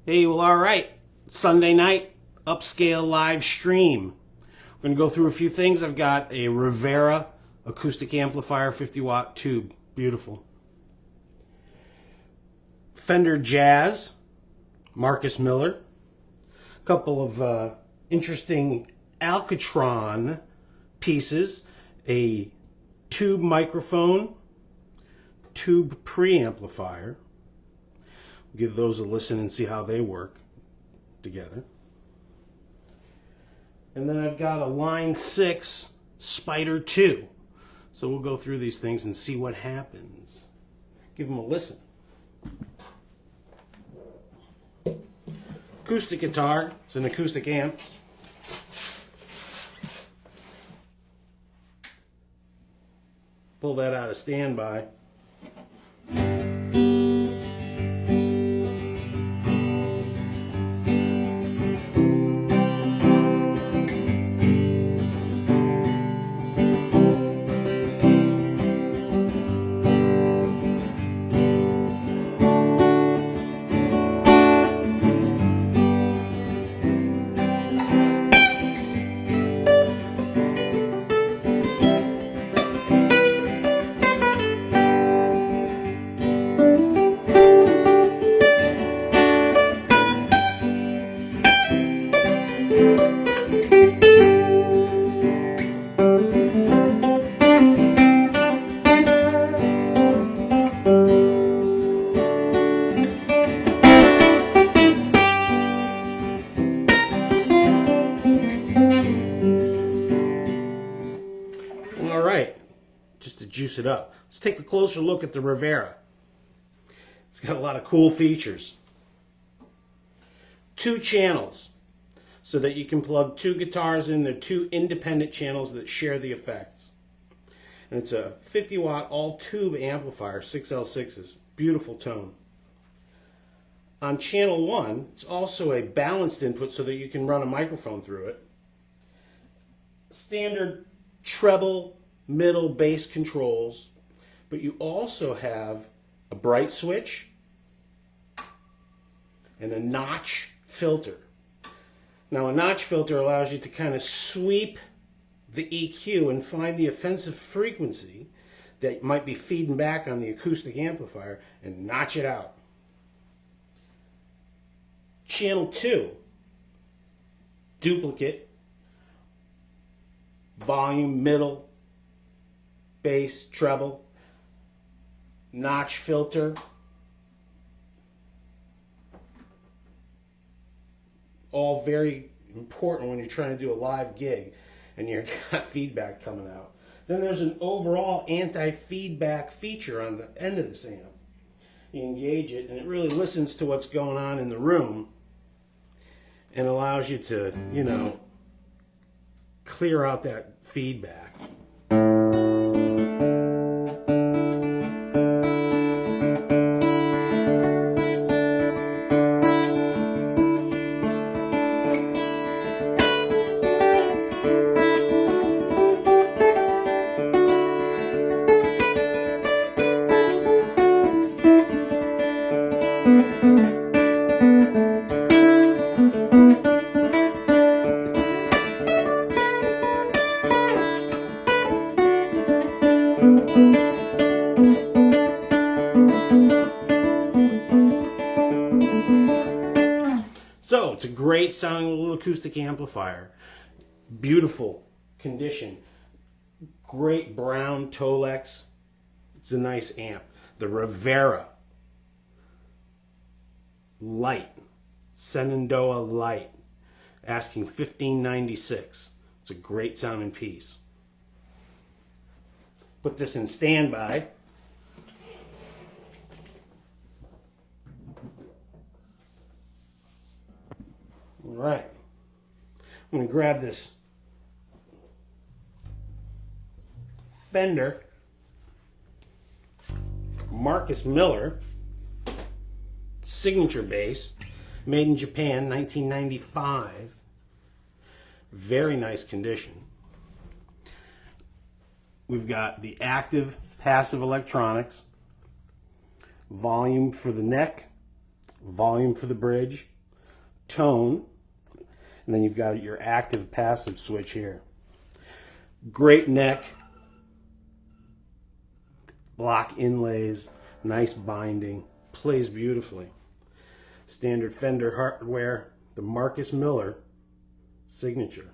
Hey, well, all right. Sunday night, UpScale live stream. We're going to go through a few things. I've got a Rivera acoustic amplifier, 50-watt tube. Beautiful. Fender Jazz, Marcus Miller. A couple of interesting Alctron pieces. A tube microphone, tube preamplifier. Give those a listen and see how they work together. And then I've got a Line 6 Spider 2. So we'll go through these things and see what happens. Give them a listen. Acoustic guitar. It's an acoustic amp. Pull that out of standby. All right, just to juice it up, let's take a closer look at the Rivera. It's got a lot of cool features. 2 channels, so that you can plug 2 guitars in. They're 2 independent channels that share the effects. And it's a 50-watt all-tube amplifier, 6L6s. Beautiful tone. On channel 1, it's also a balanced input so that you can run a microphone through it. Standard treble, middle, bass controls, but you also have a bright switch and a notch filter. Now, a notch filter allows you to kind of sweep the EQ and find the offensive frequency that might be feeding back on the acoustic amplifier and notch it out. Channel 2, duplicate, volume, middle, bass, treble, notch filter, all very important when you're trying to do a live gig and you've got feedback coming out. Then there's an overall anti-feedback feature on the end of this amp. You engage it and it really listens to what's going on in the room and allows you to, clear out that feedback. So, it's a great sounding little acoustic amplifier. Beautiful condition. Great brown Tolex. It's a nice amp. The Rivera Light. Shenandoah Light. Asking $15.96. It's a great sounding piece. Put this in standby. All right, I'm going to grab this Fender Marcus Miller signature bass, made in Japan, 1995. Very nice condition. We've got the active passive electronics, volume for the neck, volume for the bridge, tone, and then you've got your active passive switch here. Great neck, block inlays, nice binding, plays beautifully. Standard Fender hardware, the Marcus Miller signature.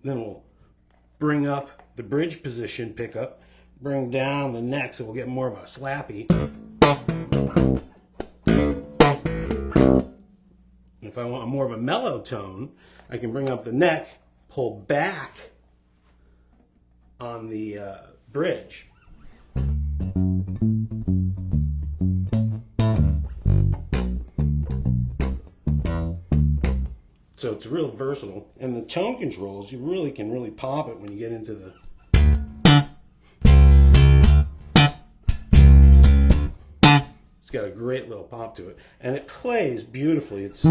Then we'll bring up the bridge position pickup, bring down the neck so we'll get more of a slappy. And if I want more of a mellow tone, I can bring up the neck, pull back on the bridge. So it's real versatile. And the tone controls, you really can pop it when you get into the... It's got a great little pop to it. And it plays beautifully. It's...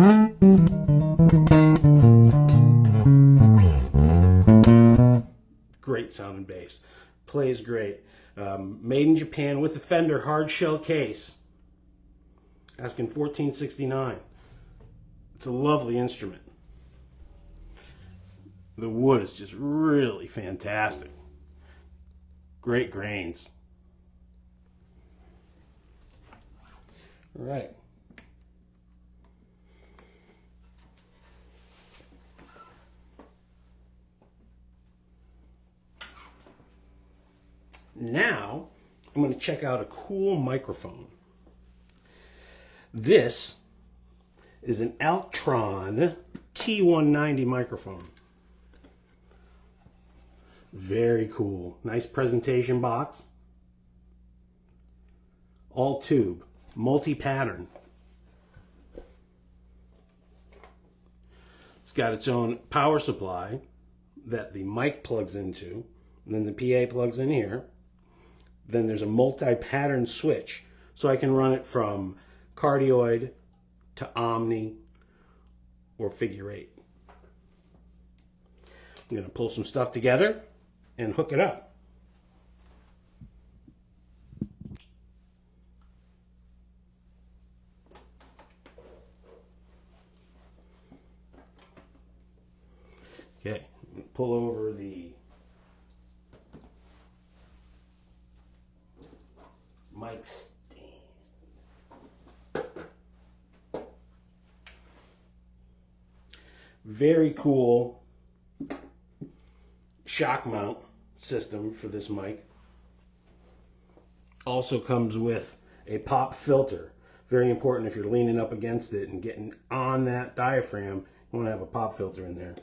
Great sounding bass. Plays great. Made in Japan with a Fender hard shell case. Asking $14.69. It's a lovely instrument. The wood is just really fantastic. Great grains. All right. Now, I'm going to check out a cool microphone. This is an Alctron T190 microphone. Very cool. Nice presentation box. All tube. Multi-pattern. It's got its own power supply that the mic plugs into. And then the PA plugs in here. Then there's a multi-pattern switch. So I can run it from cardioid to omni or figure 8. I'm going to pull some stuff together and hook it up. Okay, pull over the mic stand. Very cool shock mount system for this mic. Also comes with a pop filter. Very important if you're leaning up against it and getting on that diaphragm, you want to have a pop filter in there.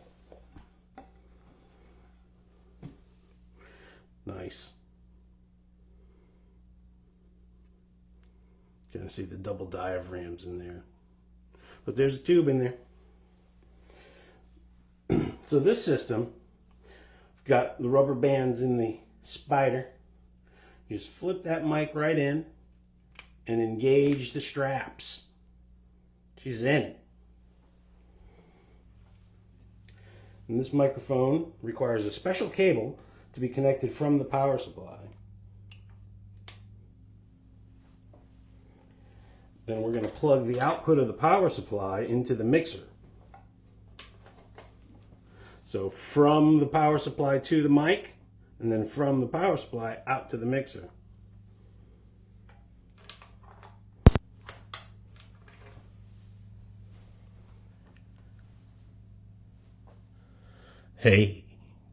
Nice. You're going to see the double diaphragms in there. But there's a tube in there. So this system, got the rubber bands in the spider. You just flip that mic right in and engage the straps. She's in. And this microphone requires a special cable to be connected from the power supply. Then we're going to plug the output of the power supply into the mixer. So from the power supply to the mic, and then from the power supply out to the mixer. Hey,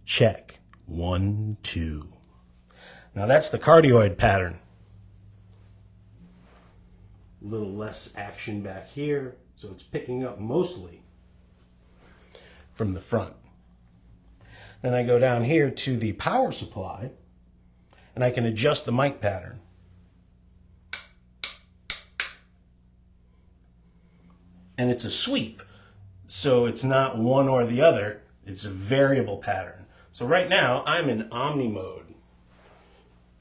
check. 1, 2. Now that's the cardioid pattern. A little less action back here, so it's picking up mostly from the front. Then I go down here to the power supply, and I can adjust the mic pattern. And it's a sweep, so it's not one or the other, it's a variable pattern. So right now, I'm in omni mode.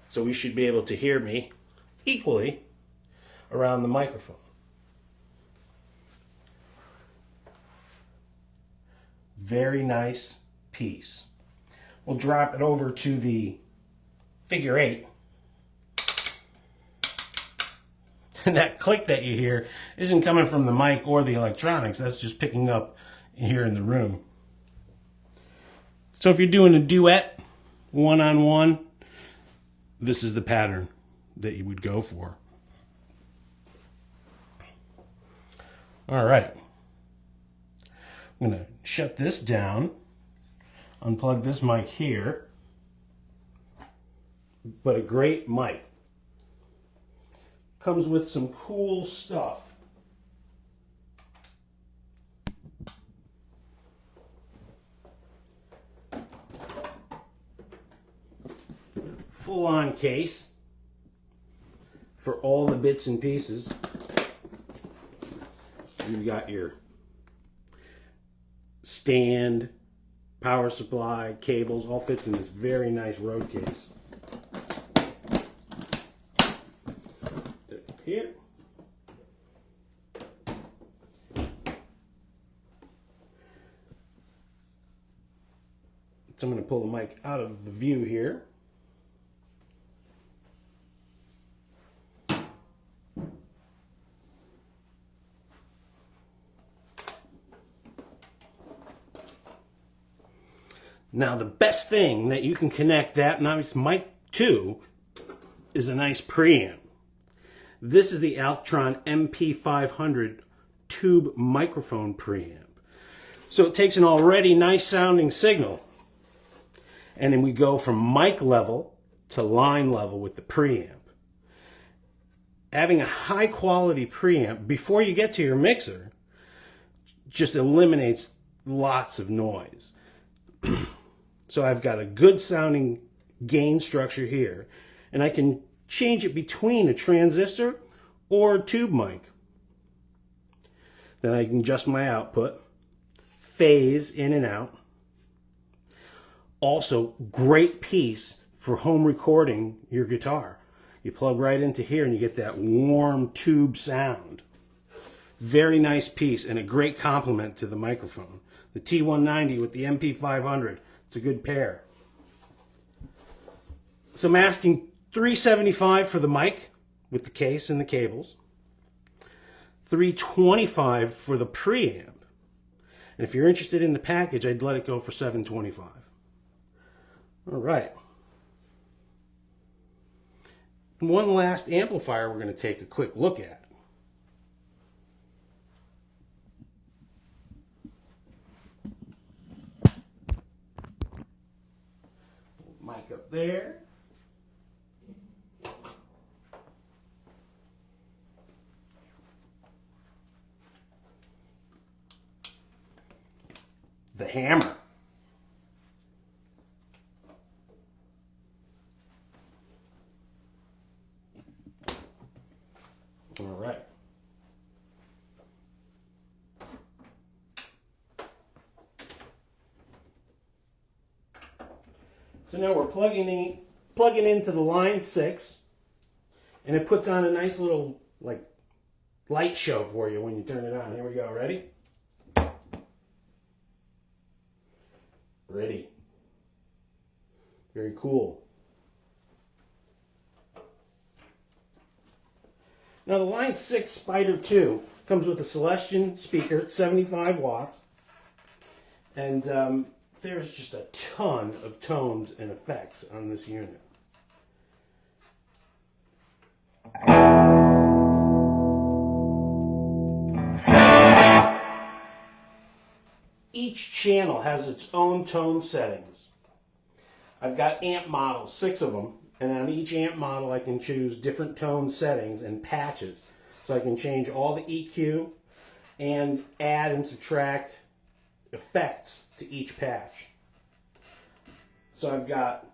So we should be able to hear me equally around the microphone. Very nice piece. We'll drop it over to the figure 8. And that click that you hear isn't coming from the mic or the electronics. That's just picking up here in the room. So if you're doing a duet, one-on-one, this is the pattern that you would go for. All right. I'm going to shut this down, unplug this mic here, but a great mic. Comes with some cool stuff. Full-on case for all the bits and pieces. You've got your stand, power supply, cables, all fits in this very nice road case. Here. So I'm going to pull the mic out of the view here. Now the best thing that you can connect that nice mic to is a nice preamp. This is the Alctron MP500 tube microphone preamp. So it takes an already nice sounding signal, and then we go from mic level to line level with the preamp. Having a high quality preamp before you get to your mixer just eliminates lots of noise. So I've got a good sounding gain structure here, and I can change it between a transistor or a tube mic. Then I can adjust my output, phase in and out. Also, great piece for home recording your guitar. You plug right into here and you get that warm tube sound. Very nice piece and a great complement to the microphone. The T190 with the MP500. It's a good pair. So I'm asking $375 for the mic with the case and the cables. $325 for the preamp. And if you're interested in the package, I'd let it go for $725. All right. And one last amplifier we're going to take a quick look at. Mic up there. The hammer. All right. So now we're plugging into the line 6, and it puts on a nice little like light show for you when you turn it on. Here we go. Ready? Ready. Very cool. Now the Line 6 Spider 2 comes with a Celestion speaker, it's 75 watts, and there's just a ton of tones and effects on this unit. Each channel has its own tone settings. I've got amp models, 6 of them, and on each amp model I can choose different tone settings and patches. So I can change all the EQ and add and subtract effects to each patch. So I've got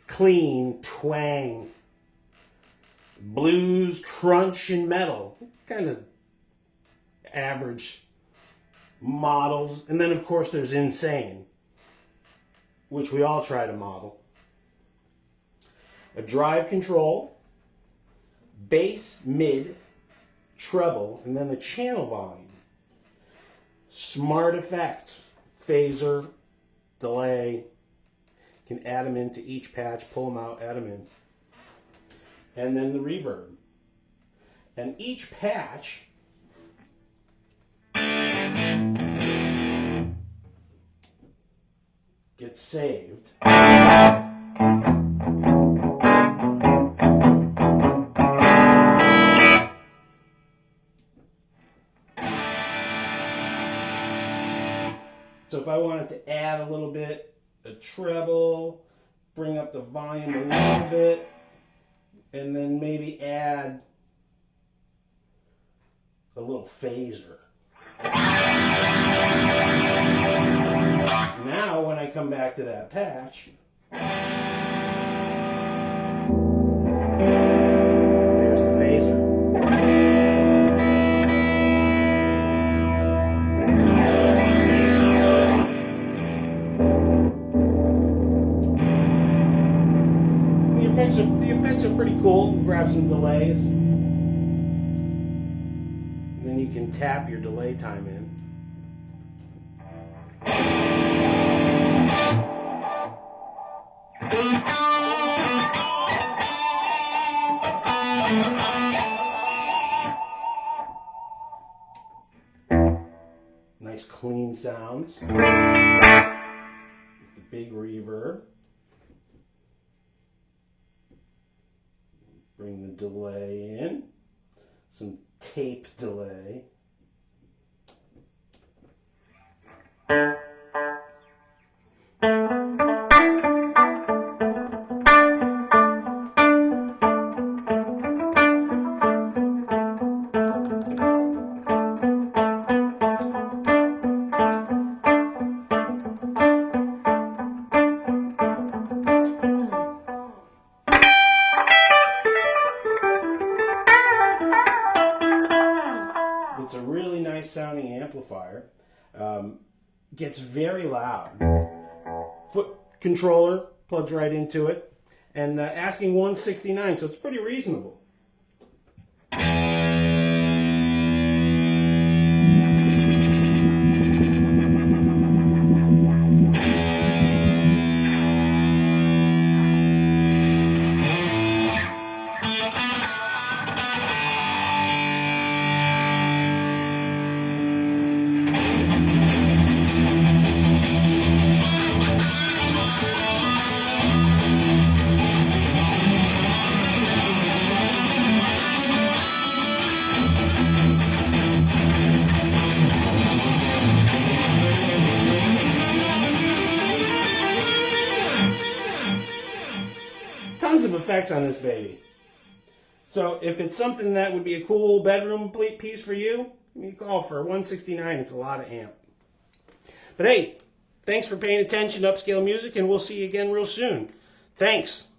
clean, twang, blues, crunch, and metal. Kind of average models. And then of course there's insane, which we all try to model. A drive control, bass, mid, treble, and then the channel volume. Smart effects, phaser, delay. You can add them into each patch, pull them out, add them in. And then the reverb. And each patch gets saved. So if I wanted to add a little bit of treble, bring up the volume a little bit, and then maybe add a little phaser. Now when I come back to that patch, there's the phaser. The effects are pretty cool. Grab some delays. And then you can tap your delay time in. Nice clean sounds. The big reverb. Bring the delay in. Some tape delay. It's a really nice sounding amplifier. Gets very loud. Foot controller plugs right into it, and asking $169, so it's pretty reasonable. Tons of effects on this baby. So if it's something that would be a cool bedroom piece for you, give me a call for $169. It's a lot of amp. But hey, thanks for paying attention to UpScale Music, and we'll see you again real soon. Thanks.